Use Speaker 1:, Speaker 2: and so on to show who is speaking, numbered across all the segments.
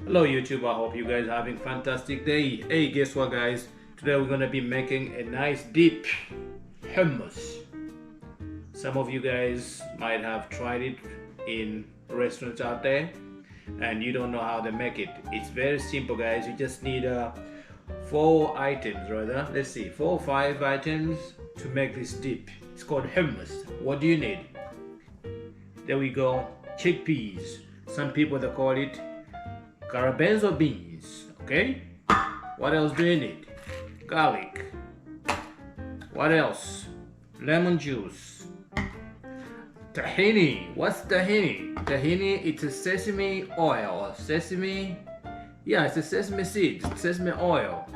Speaker 1: Hello YouTube, I hope you guys are having a fantastic day. Hey, guess what guys? Today we're gonna be making a nice dip hummus. Some of you guys might have tried it in restaurants out there and you don't know how to make it. It's very simple guys. You just need four items rather. Let's see, 4 or 5 items to make this dip. It's called hummus. What do you need? There we go. Chickpeas. Some people they call it garbanzo beans. Okay. What else do you need? Garlic. What else? Lemon juice. Tahini. What's tahini? Tahini, it's a sesame oil. Sesame. Yeah, it's a sesame seed. Sesame oil.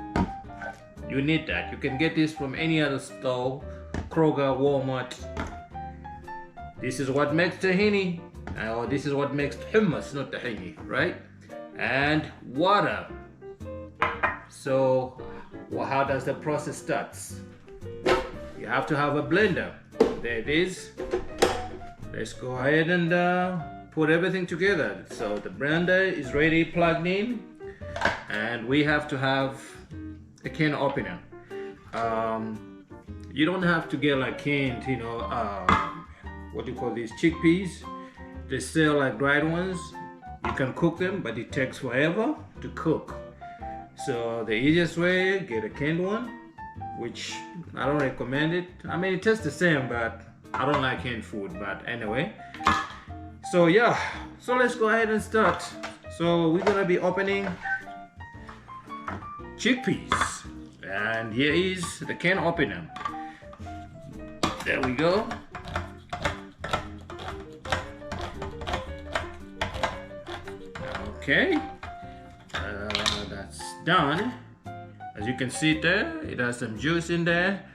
Speaker 1: You need that. You can get this from any other store. Kroger, Walmart. This is what makes tahini. Or this is what makes hummus, not tahini, right? And water. So how does the process start? You have to have a blender. There it is. Let's go ahead and put everything together. So the blender is ready, plugged in, and we have to have a can opener. You don't have to get like canned, what do you call these, chickpeas. They sell like dried ones. You can cook them, but it takes forever to cook. So the easiest way, get a canned one, which I don't recommend it. I mean, it tastes the same, but I don't like canned food. But anyway, so yeah, so let's go ahead and start. So we're gonna be opening chickpeas, and here is the can opener. There we go. Okay, that's done. As you can see there, it has some juice in there.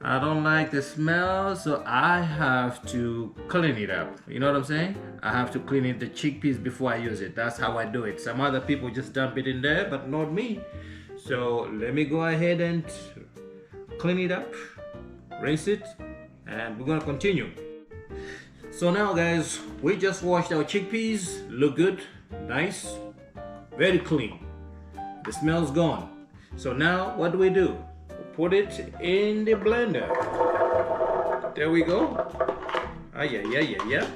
Speaker 1: I don't like the smell, so I have to clean it up. You know what I'm saying? I have to clean it, the chickpeas, before I use it. That's how I do it. Some other people just dump it in there, but not me. So let me go ahead and clean it up, rinse it, and we're gonna continue. So now guys, we just washed our chickpeas. Look good, nice, very clean. The smell's gone. So now what do? We put it in the blender. There we go. Yeah.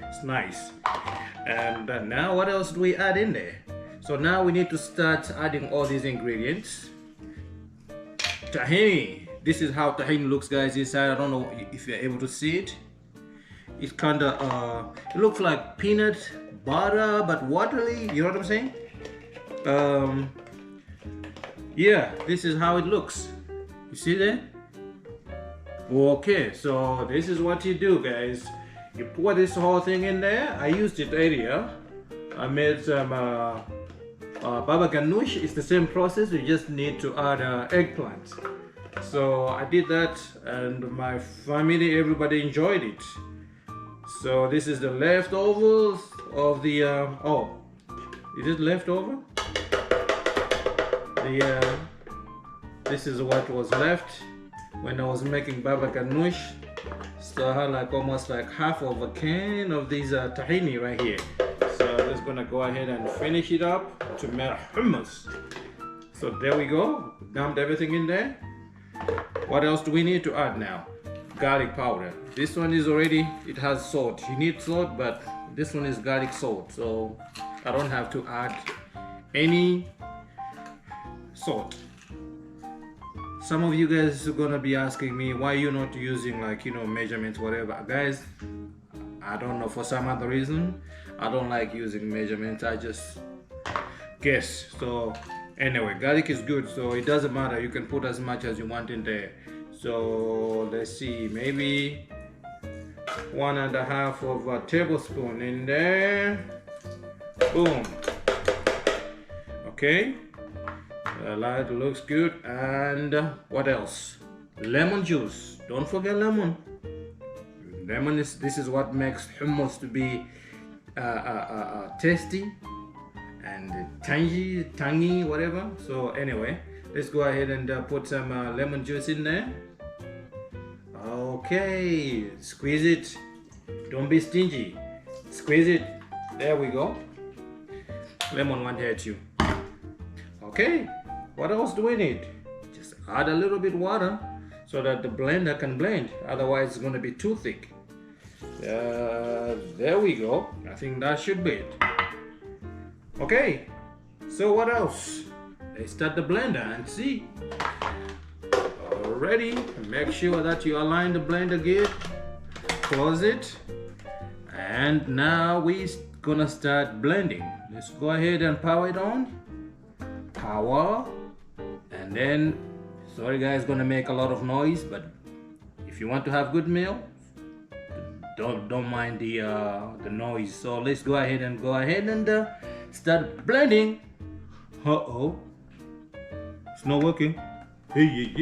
Speaker 1: It's nice. And now what else do we add in there? So now we need to start adding all these ingredients. Tahini. This is how tahini looks guys inside. I don't know if you're able to see it. It's kind of it looks like peanut butter but watery, you know what I'm saying? Yeah, this is how it looks. You see that? Okay, so this is what you do guys. You pour this whole thing in there. I used it earlier. I made some baba ganoush. It's the same process. You just need to add eggplant. So I did that and my family, everybody enjoyed it. So this is the leftovers of the is it leftover? This is what was left when I was making baba ganoush. So I had like almost like half of a can of these tahini right here. So I'm just gonna go ahead and finish it up to make hummus. So there we go, dumped everything in there. What else do we need to add now? Garlic powder. This one is already, it has salt. You need salt, but this one is garlic salt, so I don't have to add any salt. Some of you guys are gonna be asking me why you're not using like measurements, whatever. Guys, I don't know, for some other reason I don't like using measurements. I just guess. So anyway, garlic is good, so it doesn't matter. You can put as much as you want in there. So let's see, maybe 1.5 of a tablespoon in there. Boom. Okay, the light looks good. And what else? Lemon juice. Don't forget lemon. Lemon is, this is what makes hummus to be tasty and tangy, whatever. So anyway, let's go ahead and put some lemon juice in there. Okay, squeeze it. Don't be stingy. Squeeze it. There we go. Lemon won't hurt you. Okay, what else do we need? Just add a little bit water so that the blender can blend. Otherwise, it's going to be too thick. There we go. I think that should be it. Okay, so what else? Let's start the blender and see. Already, make sure that you align the blender good. Close it. And now we're gonna start blending. Let's go ahead and power it on. Power. And then, sorry guys, gonna make a lot of noise, but if you want to have good meal, don't mind the noise. So let's go ahead and start blending. Uh-oh, it's not working. Hey.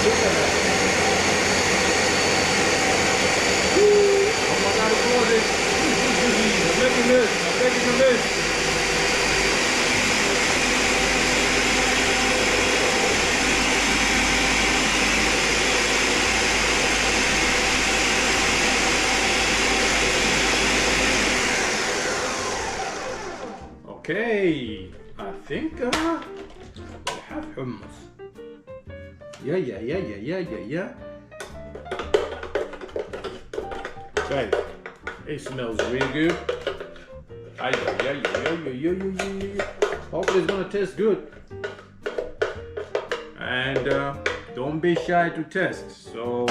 Speaker 1: Look at that. Oh my God, it's close it. I'm making a mess. Okay, I think we have hummus. Yeah. Okay, it smells really good. Hopefully it's gonna taste good. And don't be shy to test. So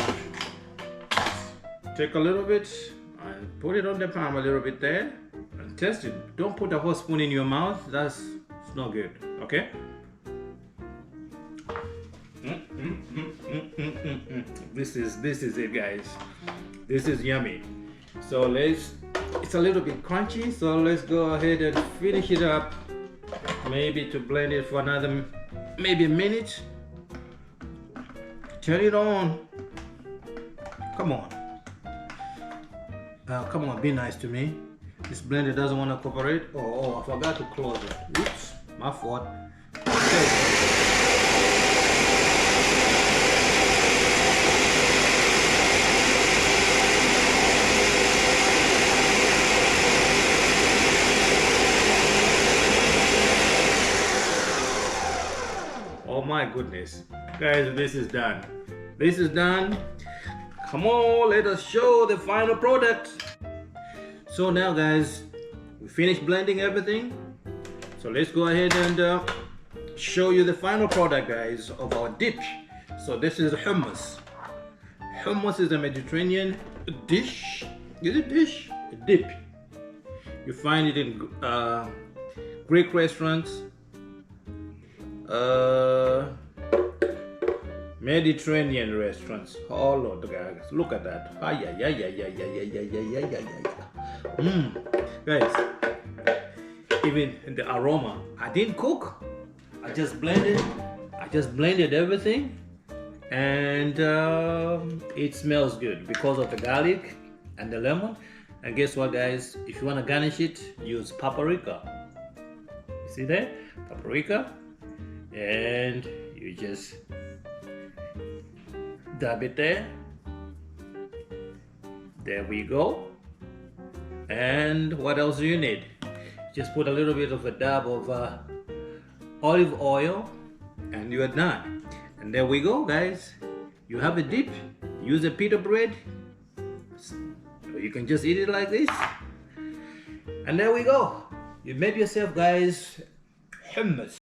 Speaker 1: take a little bit and put it on the palm a little bit there. Test it. Don't put a whole spoon in your mouth. It's not good. Okay. This is it, guys. This is yummy. So it's a little bit crunchy. So let's go ahead and finish it up. Maybe to blend it for another, maybe a minute. Turn it on. Come on. Come on, be nice to me. This blender doesn't want to cooperate. Oh, I forgot to close it. Oops, my fault. Okay. Oh my goodness. Guys, this is done. This is done. Come on, let us show the final product. So now guys, we finished blending everything. So let's go ahead and show you the final product, guys, of our dip. So this is hummus. Hummus is a Mediterranean dish. Is it dish? A dip. You find it in Greek restaurants, Mediterranean restaurants. Oh Lord, guys, look at that. Guys, even the aroma. I didn't cook. I just blended everything, and it smells good because of the garlic and the lemon. And guess what, guys? If you want to garnish it, use paprika. You see that? Paprika, and you just dab it there. There we go. And what else do you need? Just put a little bit of a dab of olive oil and you are done. And there we go, guys. You have a dip. Use a pita bread. Or you can just eat it like this. And there we go. You made yourself, guys, hummus.